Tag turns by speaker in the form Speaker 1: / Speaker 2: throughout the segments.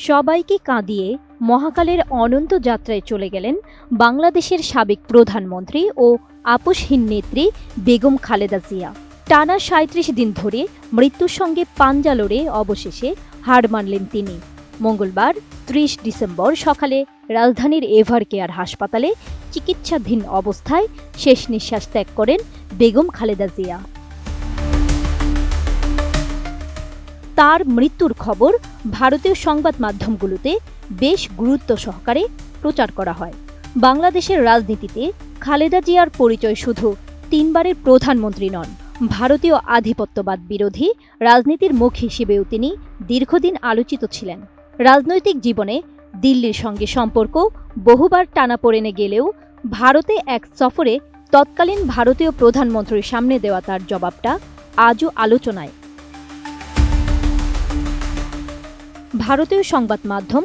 Speaker 1: সবাইকে কাঁদিয়ে মহাকালের অনন্ত যাত্রায় চলে গেলেন বাংলাদেশের সাবেক প্রধানমন্ত্রী ও আপোষহীন নেত্রী বেগম খালেদা জিয়া। টানা ৩৭ দিন ধরে মৃত্যুর সঙ্গে পাঞ্জা লড়ে অবশেষে হার মানলেন তিনি। মঙ্গলবার ৩০ ডিসেম্বর সকালে রাজধানীর এভার কেয়ার হাসপাতালে চিকিৎসাধীন অবস্থায় শেষ নিঃশ্বাস ত্যাগ করেন বেগম খালেদা জিয়া। তার মৃত্যুর খবর ভারতীয় সংবাদ মাধ্যমগুলোতে বেশ গুরুত্ব সহকারে প্রচার করা হয়। বাংলাদেশের রাজনীতিতে খালেদা জিয়ার পরিচয় শুধু ৩ বারের প্রধানমন্ত্রী নন, ভারতীয় আধিপত্যবাদ বিরোধী রাজনীতির মুখ হিসেবেও তিনি দীর্ঘদিন আলোচিত ছিলেন। রাজনৈতিক জীবনে দিল্লির সঙ্গে সম্পর্ক বহুবার টানাপোড়েনে গেলেও ভারতে এক সফরে তৎকালীন ভারতীয় প্রধানমন্ত্রীর সামনে দেওয়া তার জবাবটা আজও আলোচনায়। ভারতীয় সংবাদ মাধ্যম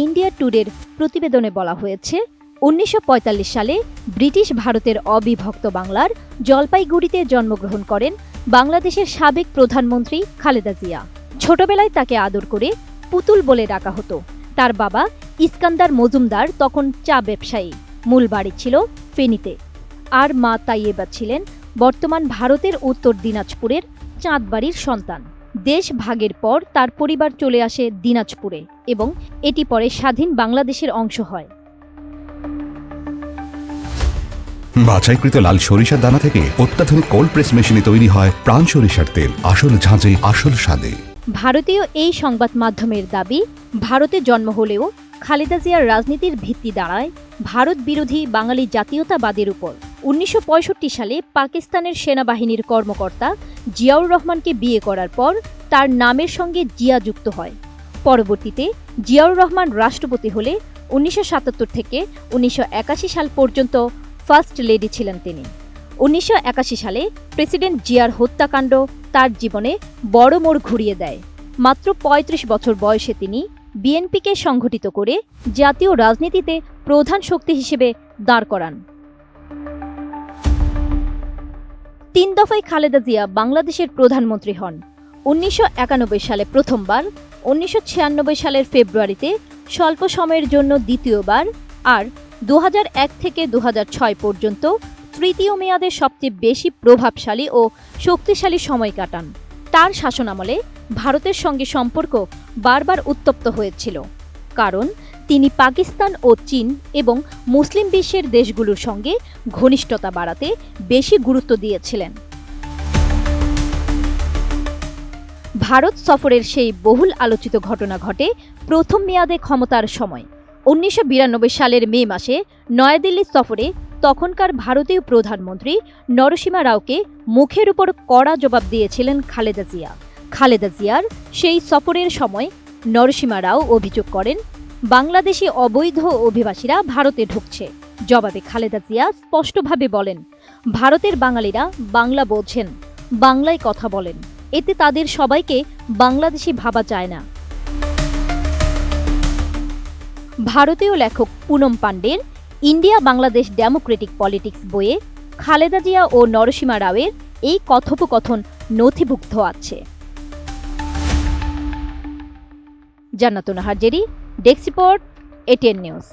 Speaker 1: ইন্ডিয়া টুডের প্রতিবেদনে বলা হয়েছে, ১৯৪৫ সালে ব্রিটিশ ভারতের অবিভক্ত বাংলার জলপাইগুড়িতে জন্মগ্রহণ করেন বাংলাদেশের সাবেক প্রধানমন্ত্রী খালেদা জিয়া। ছোটবেলায় তাকে আদর করে পুতুল বলে ডাকা হতো। তার বাবা ইস্কান্দার মজুমদার তখন চা ব্যবসায়ী, মূল বাড়ি ছিল ফেনীতে। আর মা তাইয়েবা ছিলেন বর্তমান ভারতের উত্তর দিনাজপুরের চাঁদবাড়ির সন্তান। দেশ ভাগের পর তার পরিবার চলে আসে দিনাজপুরে এবং এটি পরে স্বাধীন বাংলাদেশের অংশ হয়।
Speaker 2: বাছাইকৃত লাল সরিষার দানা থেকে অত্যাধুনিক কোল্ড প্রেস মেশিনে তৈরি হয় প্রাণ সরিষার তেল, আসল ঝাঁঝে আসল স্বাদে।
Speaker 1: ভারতীয় এই সংবাদ মাধ্যমের দাবি, ভারতে জন্ম হলেও খালেদা জিয়ার রাজনীতির ভিত্তি দাঁড়ায় ভারত বিরোধী বাঙালি জাতীয়তাবাদের উপর। ১৯৬৫ সালে পাকিস্তানের সেনাবাহিনীর কর্মকর্তা জিয়াউর রহমানকে বিয়ে করার পর তার নামের সঙ্গে জিয়া যুক্ত হয়। পরবর্তীতে জিয়াউর রহমান রাষ্ট্রপতি হলে ১৯৭৭ থেকে ১৯৮১ সাল পর্যন্ত ফার্স্ট লেডি ছিলেন তিনি। ১৯৮১ সালে প্রেসিডেন্ট জিয়ার হত্যাকাণ্ড তার জীবনে বড় মোড় ঘুরিয়ে দেয়। মাত্র ৩৫ বছর বয়সে তিনি বিএনপিকে সংগঠিত করে জাতীয় রাজনীতিতে প্রধান শক্তি হিসেবে দাঁড় করান। ৩ দফায় খালেদা জিয়া বাংলাদেশের প্রধানমন্ত্রী হন। ১৯৯১ সালে প্রথমবার, ১৯৯৬ সালের ফেব্রুয়ারিতে স্বল্প সময়ের জন্য দ্বিতীয়বার, আর ২০০১ থেকে ২০০৬ পর্যন্ত তৃতীয় মেয়াদে সবচেয়ে বেশি প্রভাবশালী ও শক্তিশালী সময় কাটান। তার শাসনামলে ভারতের সঙ্গে সম্পর্ক বারবার উত্তপ্ত হয়েছিল, কারণ তিনি পাকিস্তান ও চীন এবং মুসলিম বিশ্বের দেশগুলোর সঙ্গে ঘনিষ্ঠতা বাড়াতে বেশি গুরুত্ব দিয়েছিলেন। ভারত সফরের সেই বহুল আলোচিত ঘটনা ঘটে প্রথম মেয়াদে ক্ষমতার সময়। ১৯৯২ সালের মে মাসে নয়াদিল্লি সফরে তখনকার ভারতীয় প্রধানমন্ত্রী নরসিমা রাওকে মুখের উপর কড়া জবাব দিয়েছিলেন খালেদা জিয়া। খালেদা জিয়ার সেই সফরের সময় নরসিমা রাও অভিযোগ করেন, বাংলাদেশি অবৈধ অভিবাসীরা ভারতে ঢুকছে। জবাবে খালেদা জিয়া স্পষ্টভাবে বলেন, ভারতের বাঙালিরা বাংলা বোঝেন, বাংলায় কথা বলেন, এতে তাদের সবাইকে বাংলাদেশি ভাবা যায় না। ভারতীয় লেখক পুনম পান্ডের ইন্ডিয়া বাংলাদেশ ডেমোক্রেটিক পলিটিক্স বইয়ে খালেদা জিয়া ও নরসিমা রাওয়ের এই কথোপকথন নথিভুক্ত আছে। জান্নাতুন Nahar Jerry, desk report, ATN news.